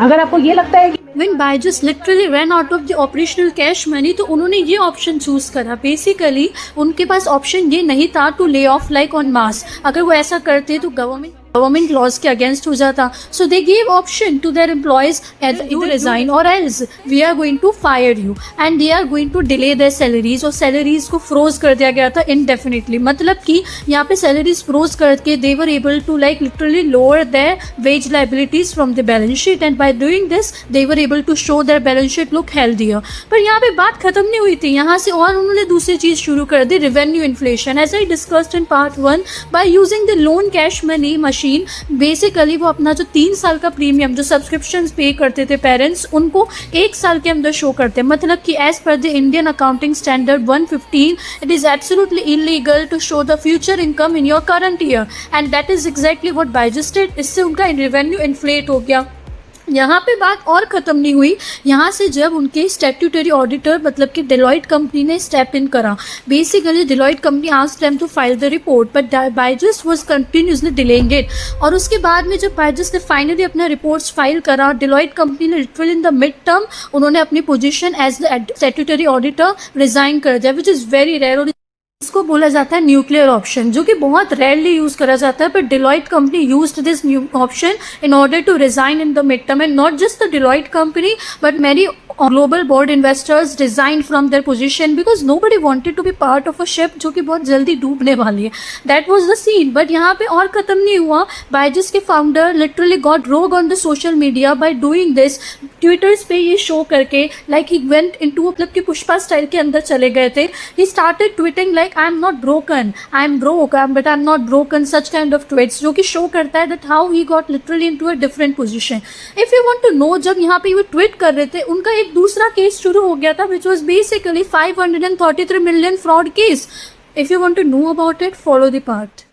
अगर आपको ये लगता है कि When Byju's literally ran out of the operational cash money, तो उन्होंने ये ऑप्शन चूज करा. बेसिकली उनके पास ऑप्शन ये नहीं था to lay off like on मास. अगर वो ऐसा करते तो गवर्नमेंट लॉज के अगेंस्ट हो जाता. So they give option to their employees you resign और else we are going to fire you, and they are going to delay their salaries. और सैलरीज को फ्रोज कर दिया गया था इनडेफिनेटली. मतलब कि यहाँ पे सैलरीज फ्रोज करके they were able to like literally lower their wage liabilities from the balance sheet, and by doing this they were able to show their balance sheet look healthier. पर यहाँ पे बात खत्म नहीं हुई थी. यहाँ से और उन्होंने दूसरी चीज शुरू कर दी, revenue inflation. As I discussed in part 1, by using the loan cash money machine, basically वो अपना जो 3 साल का प्रीमियम जो सब्सक्रिप्शन पे करते थे पेरेंट्स, उनको 1 साल के अंदर शो करते हैं. मतलब कि as per the Indian accounting standard 115 it is absolutely illegal to show the future income in your current year, and that is exactly what Byju's did. इससे उनका रेवेन्यू इन्फ्लेट हो गया. यहाँ पे बात और ख़त्म नहीं हुई. यहाँ से जब उनके स्टैट्यूटरी ऑडिटर मतलब कि डेलॉयट कंपनी ने स्टेप इन करा, basically Deloitte company asked them to file the report, but Byju's was continuously delaying it. और उसके बाद में जब बायजूस ने फाइनली अपना रिपोर्ट्स फाइल करा, डेलॉयट कंपनी ने literally in the mid term उन्होंने अपनी position as the statutory auditor resign कर दिया, विच इज़ वेरी रेयर. और इसको बोला जाता है न्यूक्लियर ऑप्शन, जो कि बहुत रेयरली यूज करा जाता है. But Deloitte company used this new option in order to resign in the mid term, and not just the Deloitte company but many global board investors resigned from their position because nobody wanted to be part of a ship जो कि बहुत जल्दी डूबने वाली है. That was the scene. But यहाँ पे और ख़त्म नहीं हुआ. बायजूस के founder literally got rogue on the social media by doing this. Twitters पे ये शो करके like he went into मतलब कि पुष्पा स्टाइल के अंदर चले गए थे. He started tweeting like I am not broken, I am broke, but I am not broken, such kind of tweets जो कि शो करता है that how he got literally into a different position. If you want to know, जब यहाँ पे वो tweet कर रहे थे उनका एक दूसरा केस शुरू हो गया था which was basically 533 million fraud case. If you want to know about it, follow the part.